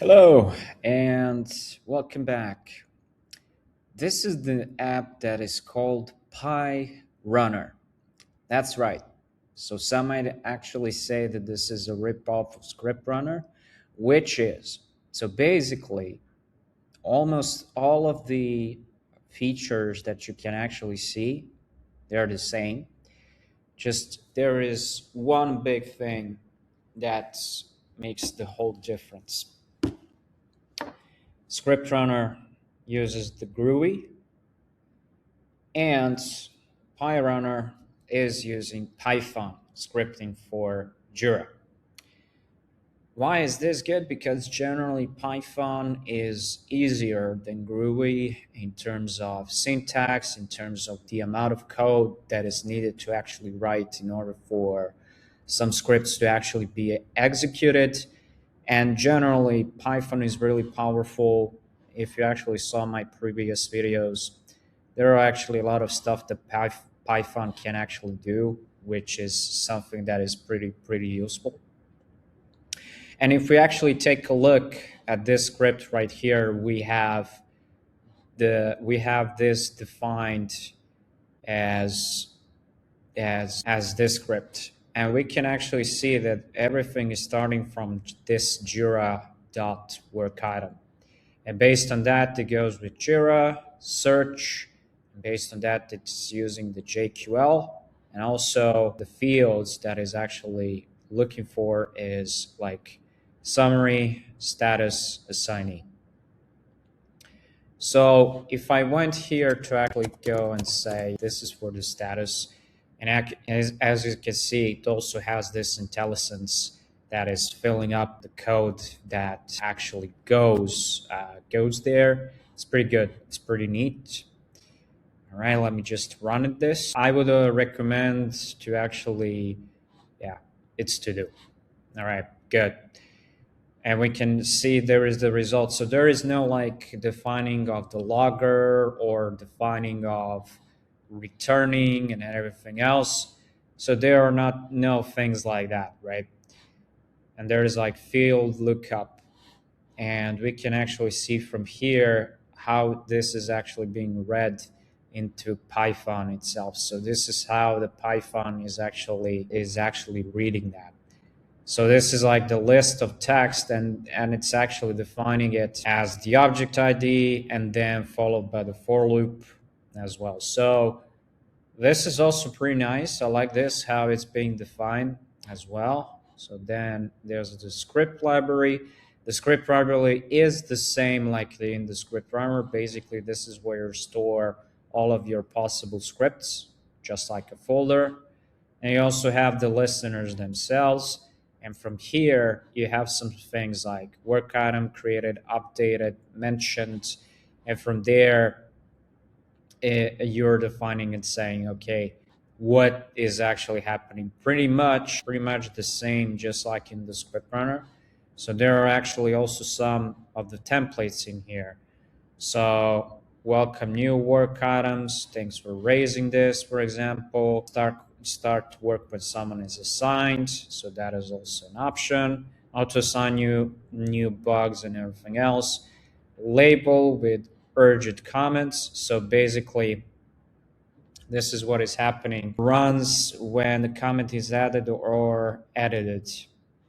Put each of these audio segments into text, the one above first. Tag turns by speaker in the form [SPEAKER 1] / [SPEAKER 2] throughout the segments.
[SPEAKER 1] Hello and welcome back. This is the app that is called PyRunner. That's right. So some might actually say that this is a ripoff of ScriptRunner, which is. So basically, almost all of the features that you can actually see, they're the same. Just there is one big thing that makes the whole difference. ScriptRunner uses the Groovy, and PyRunner is using Python scripting for Jira. Why is this good? Because generally Python is easier than Groovy in terms of syntax, in terms of the amount of code that is needed to actually write in order for some scripts to actually be executed. And generally, Python is really powerful. If you actually saw my previous videos, there are actually a lot of stuff that Python can actually do, which is something that is pretty useful. And if we actually take a look at this script right here, we have this defined as this script, and we can actually see that everything is starting from this Jira dot work item, and based on that it goes with Jira search, and based on that it's using the JQL, and also the fields that is actually looking for is like summary, status, assignee. So if I went here to actually go and say this is for the status, and as you can see, it also has this IntelliSense that is filling up the code that actually goes there. It's pretty good. It's pretty neat. All right, let me just run it this. I would recommend to actually, yeah, it's to do. All right, good. And we can see there is the result. So there is no like defining of the logger or defining of returning and everything else. So there are no things like that, right? And there is like field lookup, and we can actually see from here how this is actually being read into Python itself. So this is how the Python is actually reading that. So this is like the list of text, and it's actually defining it as the object ID and then followed by the for loop as well. So this is also pretty nice. I like this, how it's being defined as well. So then there's the script library. The script library is the same like in the script runner. Basically, this is where you store all of your possible scripts, just like a folder. And you also have the listeners themselves. And from here, you have some things like work item created, updated, mentioned. And from there, you're defining and saying, okay, what is actually happening? Pretty much the same, just like in the script runner. So there are actually also some of the templates in here. So welcome new work items. Thanks for raising this, for example. Start work when someone is assigned. So that is also an option. Auto assign you new bugs and everything else. Label with urgent comments. So basically, this is what is happening. Runs when the comment is added or edited.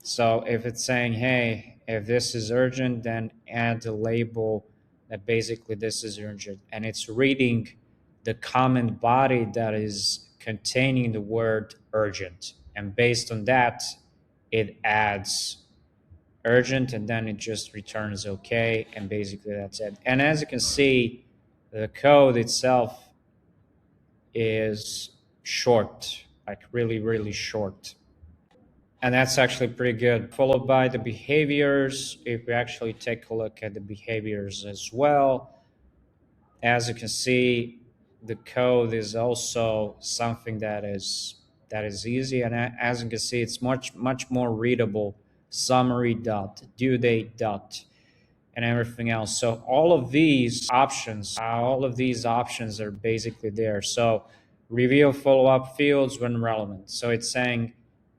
[SPEAKER 1] So if it's saying, hey, if this is urgent, then add the label that basically this is urgent. And it's reading the comment body that is containing the word urgent. And based on that, it adds urgent, and then it just returns okay. And basically that's it. And as you can see, the code itself is short, like really short. And that's actually pretty good. Followed by the behaviors. If we actually take a look at the behaviors as well, as you can see, the code is also something that is easy. And as you can see, it's much more readable. Summary dot, due date dot, and everything else. So all of these options are basically there. So review follow-up fields when relevant. So it's saying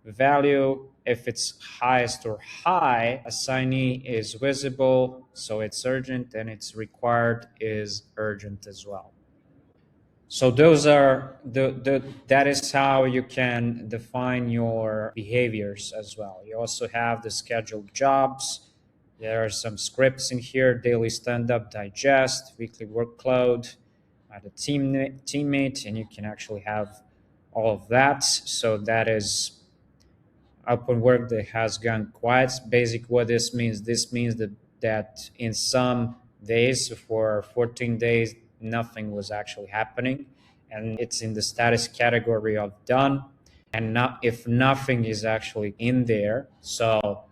[SPEAKER 1] value. If it's highest or high, assignee is visible, so it's urgent, and it's required is urgent as well. So those are that is how you can define your behaviors as well. You also have the scheduled jobs. There are some scripts in here: daily stand-up, digest, weekly workload, the teammate, and you can actually have all of that. So that is upon work that has gone quiet. Basic what this means that in some days, for 14 days, nothing was actually happening, and it's in the status category of done. And not if nothing is actually in there, so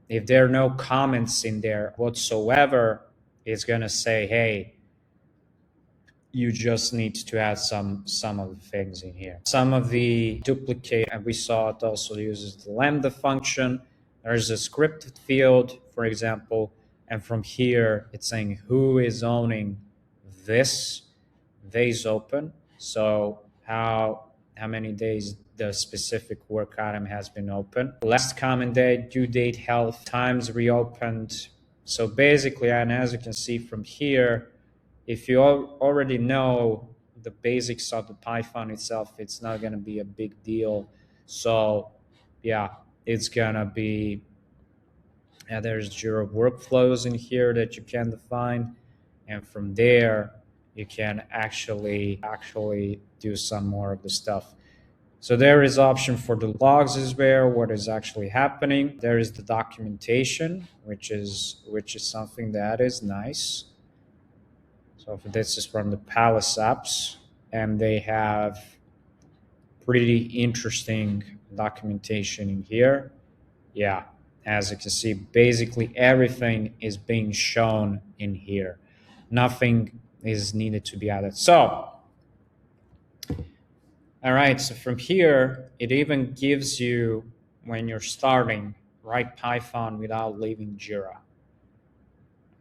[SPEAKER 1] if there are no comments in there whatsoever, it's going to say, hey, you just need to add some of the things in here. Some of the duplicate, and we saw it also uses the lambda function. There's a scripted field, for example, and from here it's saying who is owning this days open. So how many days the specific work item has been open. Last common date, due date, health, times reopened. So basically, and as you can see from here, if you already know the basics of the Python itself, it's not going to be a big deal. So yeah, it's going to be, there's Jira workflows in here that you can define. And from there, you can actually do some more of the stuff. So there is option for the logs as well, what is actually happening. There is the documentation, which is something that is nice. So this is from the Palace apps, and they have pretty interesting documentation in here. Yeah, as you can see, basically everything is being shown in here. Nothing is needed to be added. So, all right, so from here, it even gives you, when you're starting, write Python without leaving Jira.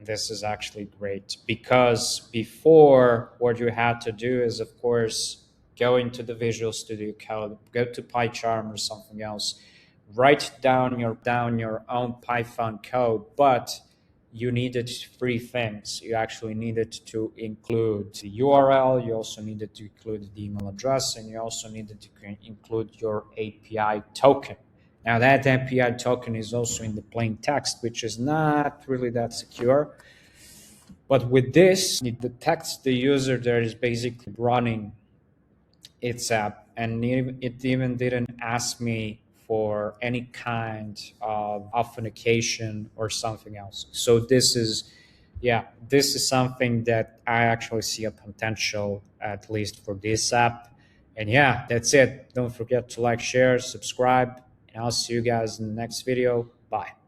[SPEAKER 1] This is actually great, because before, what you had to do is, of course, go into the Visual Studio Code, go to PyCharm or something else, write down your own Python code, but you needed three things. You actually needed to include the URL, you also needed to include the email address, and you also needed to include your API token. Now that API token is also in the plain text, which is not really that secure. But with this, it detects the user that is basically running its app, and it even didn't ask me for any kind of authentication or something else. So this is, yeah, this is something that I actually see a potential, at least for this app. And yeah, that's it. Don't forget to like, share, subscribe, and I'll see you guys in the next video. Bye.